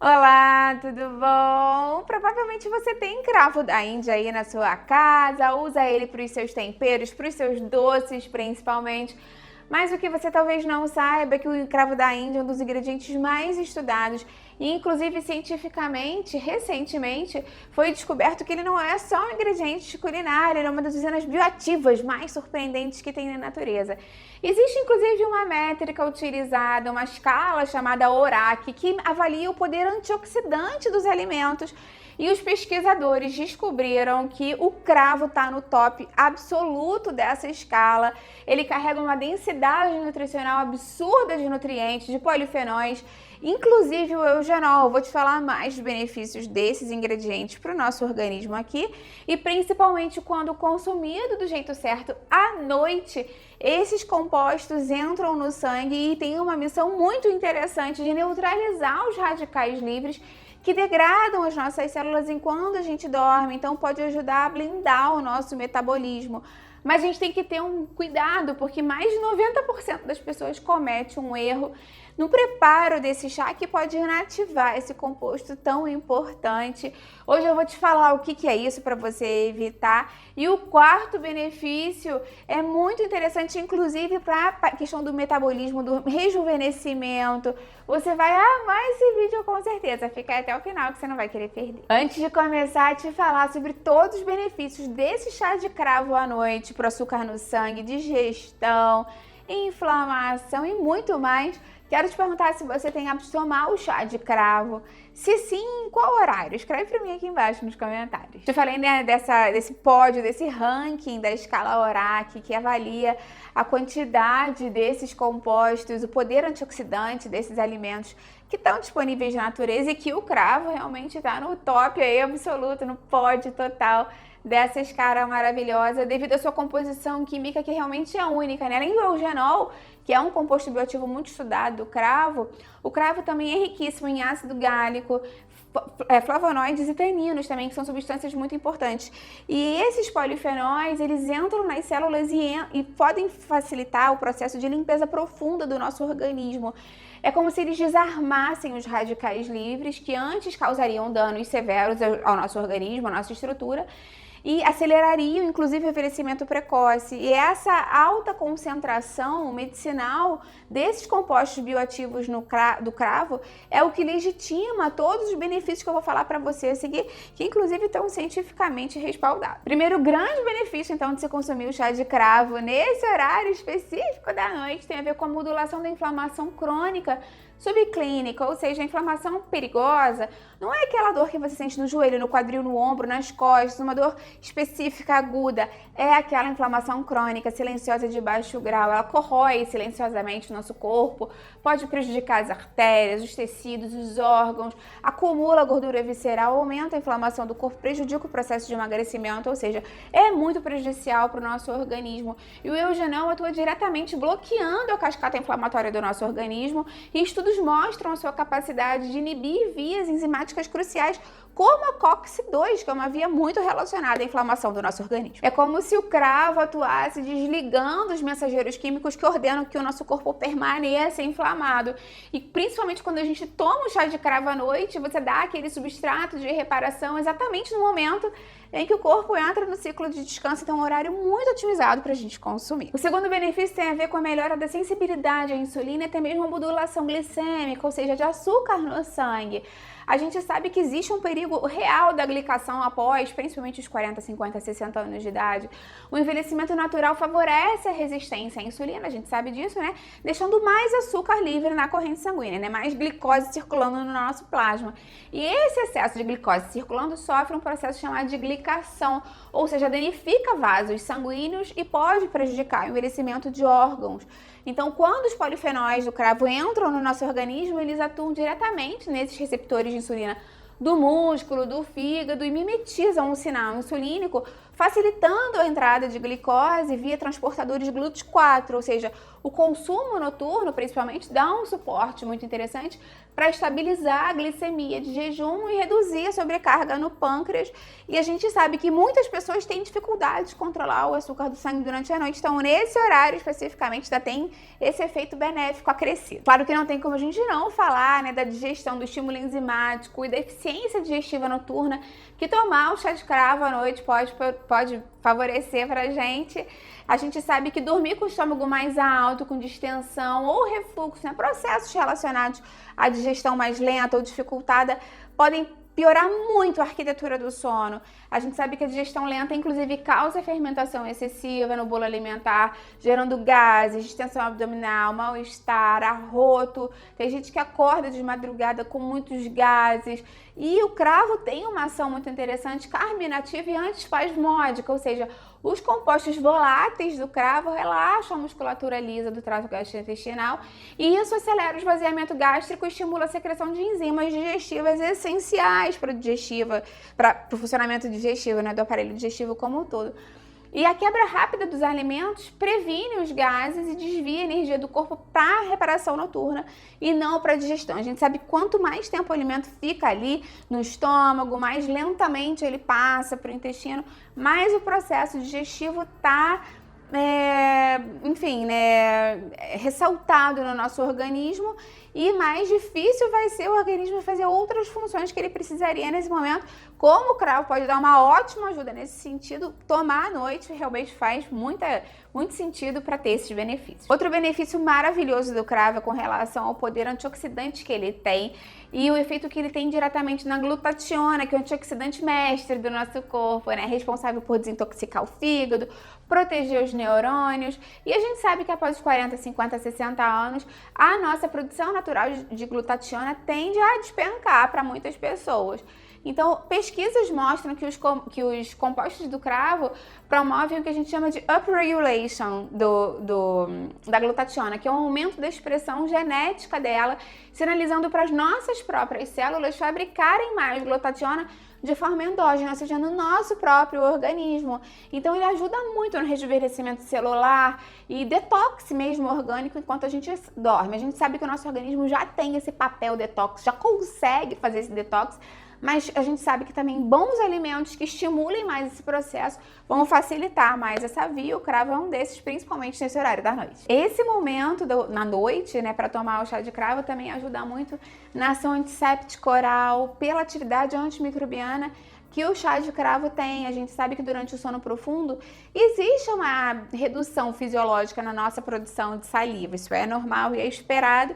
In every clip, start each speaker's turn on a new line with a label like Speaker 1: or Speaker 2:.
Speaker 1: Olá, tudo bom? Provavelmente você tem cravo da Índia aí na sua casa, usa ele para os seus temperos, para os seus doces principalmente. Mas o que você talvez não saiba é que o cravo da Índia é um dos ingredientes mais estudados e, inclusive, cientificamente, recentemente, foi descoberto que ele não é só um ingrediente culinário, ele é uma das usinas bioativas mais surpreendentes que tem na natureza. Existe, inclusive, uma métrica utilizada, uma escala chamada ORAC, que avalia o poder antioxidante dos alimentos. E os pesquisadores descobriram que o cravo está no top absoluto dessa escala. Ele carrega uma densidade nutricional absurda de nutrientes, de polifenóis, inclusive o eugenol. Vou te falar mais dos benefícios desses ingredientes para o nosso organismo aqui e principalmente quando consumido do jeito certo à noite. Esses compostos entram no sangue e têm uma missão muito interessante de neutralizar os radicais livres que degradam as nossas células enquanto a gente dorme, então pode ajudar a blindar o nosso metabolismo. Mas a gente tem que ter um cuidado, porque mais de 90% das pessoas cometem um erro no preparo desse chá que pode inativar esse composto tão importante. Hoje eu vou te falar o que é isso para você evitar. E o quarto benefício é muito interessante, inclusive para a questão do metabolismo, do rejuvenescimento. Você vai amar esse vídeo com certeza. Fica até o final que você não vai querer perder. Antes de começar a te falar sobre todos os benefícios desse chá de cravo à noite, para o açúcar no sangue, digestão, inflamação e muito mais, quero te perguntar se você tem hábito de tomar o chá de cravo. Se sim, em qual horário? Escreve para mim aqui embaixo nos comentários. Eu falei, né, desse pódio, desse ranking da escala ORAC, que avalia a quantidade desses compostos, o poder antioxidante desses alimentos que estão disponíveis na natureza e que o cravo realmente está no top aí absoluto, no pódio total dessa escala maravilhosa, devido à sua composição química que realmente é única, né? Além do eugenol, que é um composto bioativo muito estudado do cravo, o cravo também é riquíssimo em ácido gálico, flavonoides e taninos também, que são substâncias muito importantes. E esses polifenóis, eles entram nas células e podem facilitar o processo de limpeza profunda do nosso organismo. É como se eles desarmassem os radicais livres que antes causariam danos severos ao nosso organismo, à nossa estrutura, e acelerariam, inclusive, o envelhecimento precoce. E essa alta concentração medicinal desses compostos bioativos do cravo é o que legitima todos os benefícios que eu vou falar para você a seguir, que inclusive estão cientificamente respaldados. Primeiro grande benefício, então, de você consumir o chá de cravo nesse horário específico da noite tem a ver com a modulação da inflamação crônica subclínica, ou seja, a inflamação perigosa não é aquela dor que você sente no joelho, no quadril, no ombro, nas costas, uma dor específica aguda, é aquela inflamação crônica, silenciosa de baixo grau, ela corrói silenciosamente o nosso corpo, pode prejudicar as artérias, os tecidos, os órgãos, acumula gordura visceral, aumenta a inflamação do corpo, prejudica o processo de emagrecimento, ou seja, é muito prejudicial para o nosso organismo. E o eugenol atua diretamente bloqueando a cascata inflamatória do nosso organismo e estudos mostram a sua capacidade de inibir vias enzimáticas cruciais, como a COX-2, que é uma via muito relacionada à inflamação do nosso organismo. É como se o cravo atuasse desligando os mensageiros químicos que ordenam que o nosso corpo permaneça inflamado. E principalmente quando a gente toma um chá de cravo à noite, você dá aquele substrato de reparação exatamente no momento em que o corpo entra no ciclo de descanso, então é um horário muito otimizado para a gente consumir. O segundo benefício tem a ver com a melhora da sensibilidade à insulina e até mesmo a modulação glicêmica, ou seja, de açúcar no sangue. A gente sabe que existe um perigo real da glicação após, principalmente os 40, 50, 60 anos de idade. O envelhecimento natural favorece a resistência à insulina, a gente sabe disso, né? Deixando mais açúcar livre na corrente sanguínea, né? Mais glicose circulando no nosso plasma. E esse excesso de glicose circulando sofre um processo chamado de glicação, ou seja, danifica vasos sanguíneos e pode prejudicar o envelhecimento de órgãos. Então, quando os polifenóis do cravo entram no nosso organismo, eles atuam diretamente nesses receptores de insulina do músculo, do fígado e mimetizam o sinal insulínico, facilitando a entrada de glicose via transportadores GLUT4, ou seja, o consumo noturno, principalmente, dá um suporte muito interessante para estabilizar a glicemia de jejum e reduzir a sobrecarga no pâncreas. E a gente sabe que muitas pessoas têm dificuldade de controlar o açúcar do sangue durante a noite, então nesse horário especificamente já tem esse efeito benéfico acrescido. Claro que não tem como a gente não falar, né, da digestão, do estímulo enzimático e da eficiência digestiva noturna, que tomar o chá de cravo à noite pode favorecer pra gente. A gente sabe que dormir com o estômago mais alto, com distensão ou refluxo, né, processos relacionados à digestão mais lenta ou dificultada, podem piorar muito a arquitetura do sono. A gente sabe que a digestão lenta, inclusive, causa fermentação excessiva no bolo alimentar, gerando gases, distensão abdominal, mal-estar, arroto. Tem gente que acorda de madrugada com muitos gases. E o cravo tem uma ação muito interessante, carminativa e antiespasmódica, ou seja, os compostos voláteis do cravo relaxam a musculatura lisa do trato gastrointestinal e isso acelera o esvaziamento gástrico e estimula a secreção de enzimas digestivas essenciais para o funcionamento digestivo, né, do aparelho digestivo como um todo. E a quebra rápida dos alimentos previne os gases e desvia a energia do corpo para a reparação noturna e não para a digestão. A gente sabe que quanto mais tempo o alimento fica ali no estômago, mais lentamente ele passa para o intestino, mais o processo digestivo está ressaltado no nosso organismo e mais difícil vai ser o organismo fazer outras funções que ele precisaria nesse momento. Como o cravo pode dar uma ótima ajuda nesse sentido, tomar à noite realmente faz muito sentido para ter esses benefícios. Outro benefício maravilhoso do cravo é com relação ao poder antioxidante que ele tem e o efeito que ele tem diretamente na glutationa, que é o antioxidante mestre do nosso corpo, né? Responsável por desintoxicar o fígado, proteger os neurônios. E a gente sabe que após os 40, 50, 60 anos, a nossa produção natural de glutationa tende a despencar para muitas pessoas. Então, pesquisas mostram que os compostos do cravo promovem o que a gente chama de upregulation da glutationa, que é um aumento da expressão genética dela, sinalizando para as nossas próprias células fabricarem mais glutationa de forma endógena, ou seja, no nosso próprio organismo. Então, ele ajuda muito no rejuvenescimento celular e detox mesmo orgânico enquanto a gente dorme. A gente sabe que o nosso organismo já tem esse papel detox, já consegue fazer esse detox, mas a gente sabe que também bons alimentos que estimulem mais esse processo vão facilitar mais essa via. O cravo é um desses, principalmente nesse horário da noite. Esse momento na noite, né, para tomar o chá de cravo também ajuda muito na ação antisséptica oral, pela atividade antimicrobiana que o chá de cravo tem. A gente sabe que durante o sono profundo existe uma redução fisiológica na nossa produção de saliva. Isso é normal e é esperado.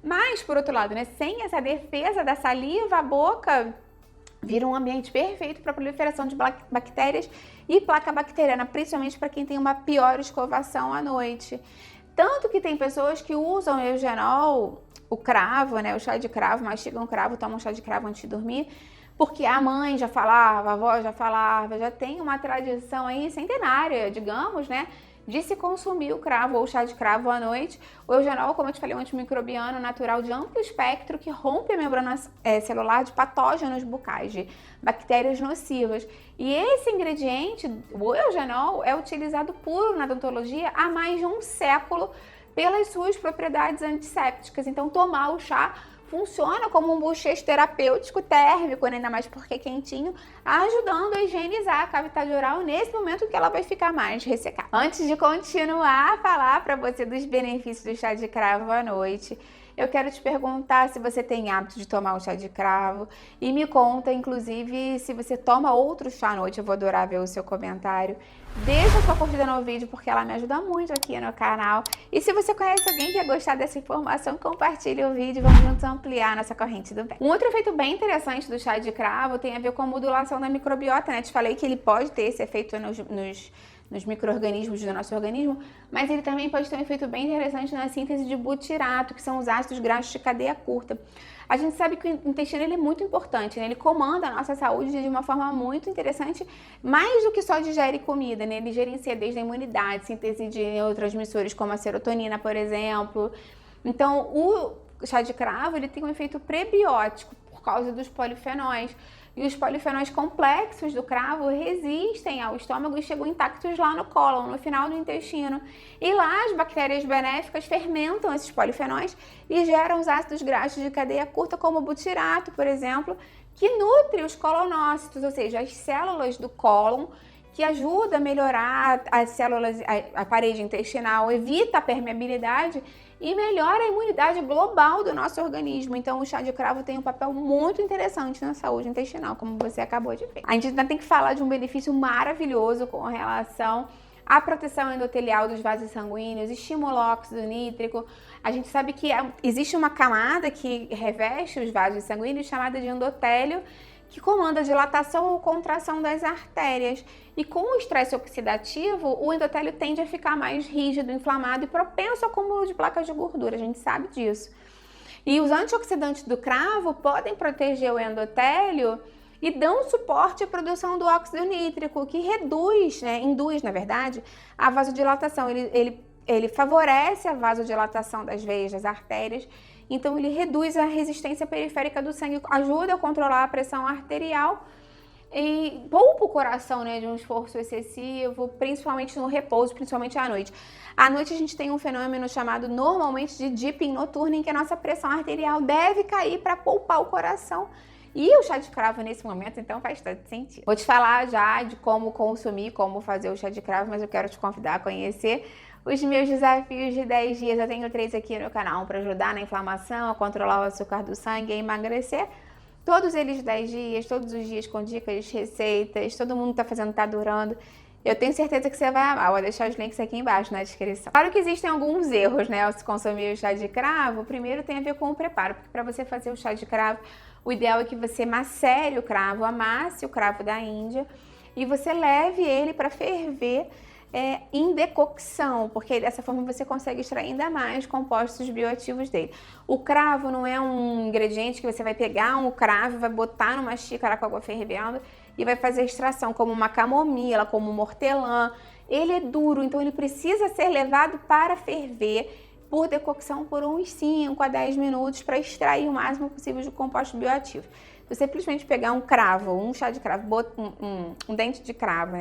Speaker 1: Mas, por outro lado, né, sem essa defesa da saliva, a boca vira um ambiente perfeito para a proliferação de bactérias e placa bacteriana, principalmente para quem tem uma pior escovação à noite. Tanto que tem pessoas que usam eugenol, o cravo, né, o chá de cravo, mastigam o cravo, tomam chá de cravo antes de dormir, porque a mãe já falava, a avó já falava, já tem uma tradição aí centenária, digamos, né, de se consumir o cravo ou o chá de cravo à noite. O eugenol, como eu te falei, é um antimicrobiano natural de amplo espectro que rompe a membrana celular de patógenos bucais, de bactérias nocivas. E esse ingrediente, o eugenol, é utilizado puro na odontologia há mais de um século pelas suas propriedades antissépticas. Então, tomar o chá funciona como um bochecho terapêutico térmico, né? Ainda mais porque é quentinho, ajudando a higienizar a cavidade oral nesse momento que ela vai ficar mais ressecada. Antes de continuar a falar para você dos benefícios do chá de cravo à noite, eu quero te perguntar se você tem hábito de tomar o chá de cravo e me conta, inclusive, se você toma outro chá à noite. Eu vou adorar ver o seu comentário. Deixa a sua curtida no vídeo porque ela me ajuda muito aqui no canal. E se você conhece alguém que ia gostar dessa informação, compartilhe o vídeo e vamos juntos ampliar nossa corrente do bem. Um outro efeito bem interessante do chá de cravo tem a ver com a modulação da microbiota, né? Te falei que ele pode ter esse efeito nos micro-organismos do nosso organismo, mas ele também pode ter um efeito bem interessante na síntese de butirato, que são os ácidos graxos de cadeia curta. A gente sabe que o intestino ele é muito importante, né? Ele comanda a nossa saúde de uma forma muito interessante, mais do que só digere comida, né? Ele gerencia desde a imunidade, síntese de neurotransmissores como a serotonina, por exemplo. Então, o chá de cravo ele tem um efeito prebiótico. Por causa dos polifenóis. E os polifenóis complexos do cravo resistem ao estômago e chegam intactos lá no cólon, no final do intestino. E lá as bactérias benéficas fermentam esses polifenóis e geram os ácidos graxos de cadeia curta, como o butirato, por exemplo, que nutre os colonócitos, ou seja, as células do cólon, que ajuda a melhorar as células, a parede intestinal, evita a permeabilidade e melhora a imunidade global do nosso organismo. Então, o chá de cravo tem um papel muito interessante na saúde intestinal, como você acabou de ver. A gente ainda tem que falar de um benefício maravilhoso com relação à proteção endotelial dos vasos sanguíneos, estimula o óxido nítrico. A gente sabe que existe uma camada que reveste os vasos sanguíneos chamada de endotélio, que comanda a dilatação ou contração das artérias. E com o estresse oxidativo, o endotélio tende a ficar mais rígido, inflamado e propenso ao acúmulo de placas de gordura, a gente sabe disso. E os antioxidantes do cravo podem proteger o endotélio e dão suporte à produção do óxido nítrico, que induz, na verdade, a vasodilatação. Ele favorece a vasodilatação das veias, das artérias. Então, ele reduz a resistência periférica do sangue, ajuda a controlar a pressão arterial e poupa o coração, de um esforço excessivo, principalmente no repouso, principalmente à noite. À noite, a gente tem um fenômeno chamado normalmente de dipping noturno, em que a nossa pressão arterial deve cair para poupar o coração. E o chá de cravo nesse momento, então, faz todo sentido. Vou te falar já de como consumir, como fazer o chá de cravo, mas eu quero te convidar a conhecer os meus desafios de 10 dias. Eu tenho 3 aqui no canal para ajudar na inflamação, a controlar o açúcar do sangue e emagrecer. Todos eles 10 dias, todos os dias com dicas, receitas, todo mundo tá fazendo, tá adorando. Eu tenho certeza que você vai amar. Vou deixar os links aqui embaixo na descrição. Claro que existem alguns erros, ao se consumir o chá de cravo. O primeiro tem a ver com o preparo, porque para você fazer o chá de cravo, o ideal é que você macere o cravo, amasse o cravo da Índia e você leve ele para ferver em decocção, porque dessa forma você consegue extrair ainda mais compostos bioativos dele. O cravo não é um ingrediente que você vai pegar um cravo, vai botar numa xícara com água fervendo e vai fazer extração, como uma camomila, como um hortelã. Ele é duro, então ele precisa ser levado para ferver por decocção por uns 5 a 10 minutos para extrair o máximo possível de compostos bioativos. Se você simplesmente pegar um cravo, um chá de cravo, um dente de cravo,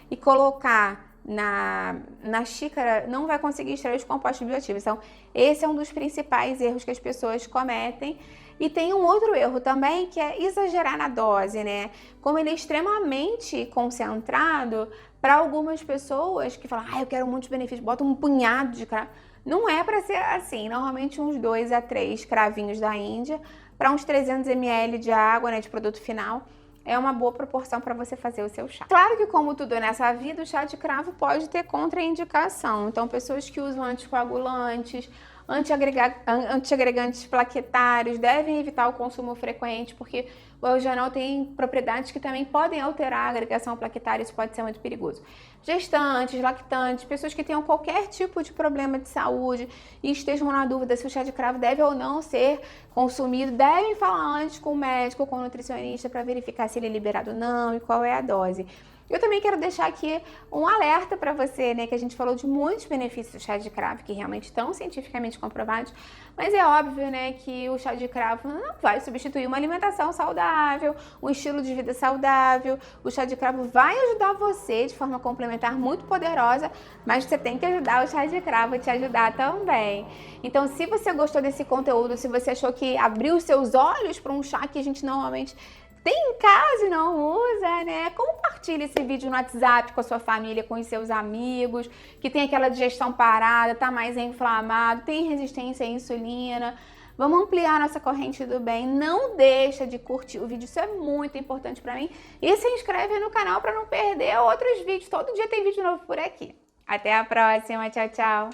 Speaker 1: e colocar na xícara, não vai conseguir extrair os compostos bioativos. Então, esse é um dos principais erros que as pessoas cometem. E tem um outro erro também, que é exagerar na dose, Como ele é extremamente concentrado, para algumas pessoas que falam, eu quero muitos benefícios, bota um punhado de cravo. Não é para ser assim, normalmente uns 2 a 3 cravinhos da Índia, para uns 300 ml de água, de produto final. É uma boa proporção para você fazer o seu chá. Claro que, como tudo nessa vida, o chá de cravo pode ter contraindicação. Então, pessoas que usam anticoagulantes, antiagregantes plaquetários devem evitar o consumo frequente, porque o eugenol tem propriedades que também podem alterar a agregação plaquetária, isso pode ser muito perigoso. Gestantes, lactantes, pessoas que tenham qualquer tipo de problema de saúde e estejam na dúvida se o chá de cravo deve ou não ser consumido, devem falar antes com o médico ou com o nutricionista para verificar se ele é liberado ou não e qual é a dose. Eu também quero deixar aqui um alerta para você, que a gente falou de muitos benefícios do chá de cravo que realmente estão cientificamente comprovados, mas é óbvio, que o chá de cravo não vai substituir uma alimentação saudável, um estilo de vida saudável. O chá de cravo vai ajudar você de forma complementar muito poderosa, mas você tem que ajudar o chá de cravo a te ajudar também. Então, se você gostou desse conteúdo, se você achou que abriu os seus olhos para um chá que a gente normalmente tem em casa e não usa, compartilhe esse vídeo no WhatsApp com a sua família, com os seus amigos, que tem aquela digestão parada, tá mais inflamado, tem resistência à insulina. Vamos ampliar nossa corrente do bem. Não deixa de curtir o vídeo, isso é muito importante pra mim. E se inscreve no canal para não perder outros vídeos. Todo dia tem vídeo novo por aqui. Até a próxima, tchau, tchau!